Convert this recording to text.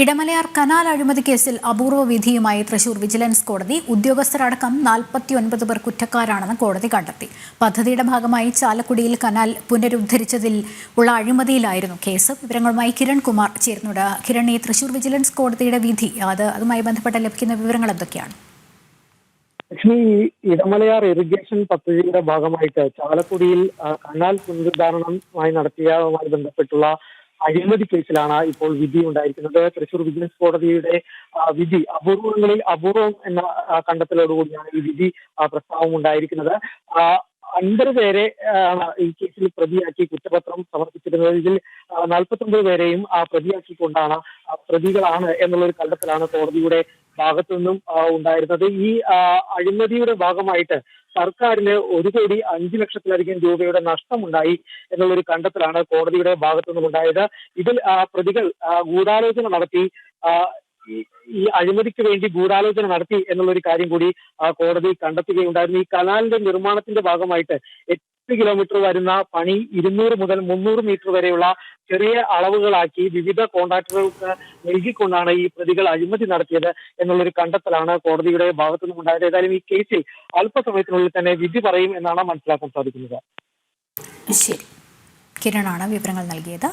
Idamalayar canal അഴിമതി കേസിൽ അപൂർവ വിധിയുമായി തൃശൂർ വിജിലൻസ് കോടതി ഉദ്യോഗസ്ഥരടക്കം 49 പേർ കുറ്റക്കാരാണെന്ന് കോടതി കണ്ടെത്തി. പദ്ധതിയുടെ ഭാഗമായി ചാലക്കുടിയിൽ കനാൽ പുനരുദ്ധരിച്ചതിൽ ഉള്ള അഴിമതിയിലായിരുന്നു കേസ്. വിവരങ്ങളുമായി കിരൺ കുമാർ ചേരുന്നുണ്ട്. കിരൺ, ഈ തൃശൂർ വിജിലൻസ് കോടതിയുടെ വിധി അതുമായി ബന്ധപ്പെട്ട് ലഭിക്കുന്ന വിവരങ്ങൾ എന്തൊക്കെയാണ്? ലക്ഷ്മി, ഇടമലയാർ ഇറിഗേഷൻ പദ്ധതിയുടെ ഭാഗമായിട്ട് ചാലക്കുടിയിൽ കനാൽ പുനരുദ്ധാരണവുമായി നടത്തിയതുമായി ബന്ധപ്പെട്ടുള്ള അഴിമതി കേസിലാണ് ഇപ്പോൾ വിധി ഉണ്ടായിരിക്കുന്നത്. തൃശൂർ വിജിലൻസ് കോടതിയുടെ വിധി അപൂർവങ്ങളിൽ അപൂർവം എന്ന കണ്ടെത്തലോടുകൂടിയാണ് ഈ വിധി പ്രസ്താവം ഉണ്ടായിരിക്കുന്നത്. 50 പേരെ ഈ കേസിൽ പ്രതിയാക്കി കുറ്റപത്രം സമർപ്പിച്ചിരുന്നത്. ഇതിൽ 49 പേരെയും പ്രതിയാക്കിക്കൊണ്ടാണ് പ്രതികളാണ് എന്നുള്ളൊരു കണ്ടെത്തലാണ് കോടതിയുടെ ഭാഗത്തു നിന്നും ഉണ്ടായിരുന്നത്. ഈ അഴിമതിയുടെ ഭാഗമായിട്ട് സർക്കാരിന് 1,05,00,000-ലധികം രൂപയുടെ നഷ്ടമുണ്ടായി എന്നുള്ളൊരു കണ്ടെത്തലാണ് കോടതിയുടെ ഭാഗത്തു നിന്നും ഉണ്ടായത്. ഇതിൽ പ്രതികൾ ഗൂഢാലോചന നടത്തി, ഈ അഴിമതിക്ക് വേണ്ടി ഗൂഢാലോചന നടത്തി എന്നുള്ളൊരു കാര്യം കൂടി കോടതി കണ്ടെത്തുകയുണ്ടായിരുന്നു. ഈ കനാലിന്റെ നിർമ്മാണത്തിന്റെ ഭാഗമായിട്ട് 8 കിലോമീറ്റർ വരുന്ന പണി 200 മുതൽ 300 മീറ്റർ വരെയുള്ള ചെറിയ അളവുകളാക്കി വിവിധ കോൺട്രാക്ടറുകൾക്ക് നൽകിക്കൊണ്ടാണ് ഈ പ്രതികൾ അഴിമതി നടത്തിയത് എന്നുള്ളൊരു കണ്ടെത്തലാണ് കോടതിയുടെ ഭാഗത്തു നിന്നും ഉണ്ടായത്. ഏതായാലും ഈ കേസിൽ അല്പസമയത്തിനുള്ളിൽ തന്നെ വിധി പറയും എന്നാണ് മനസ്സിലാക്കാൻ സാധിക്കുന്നത്. ശരി, കിരണാണ് വിവരങ്ങൾ നൽകിയത്.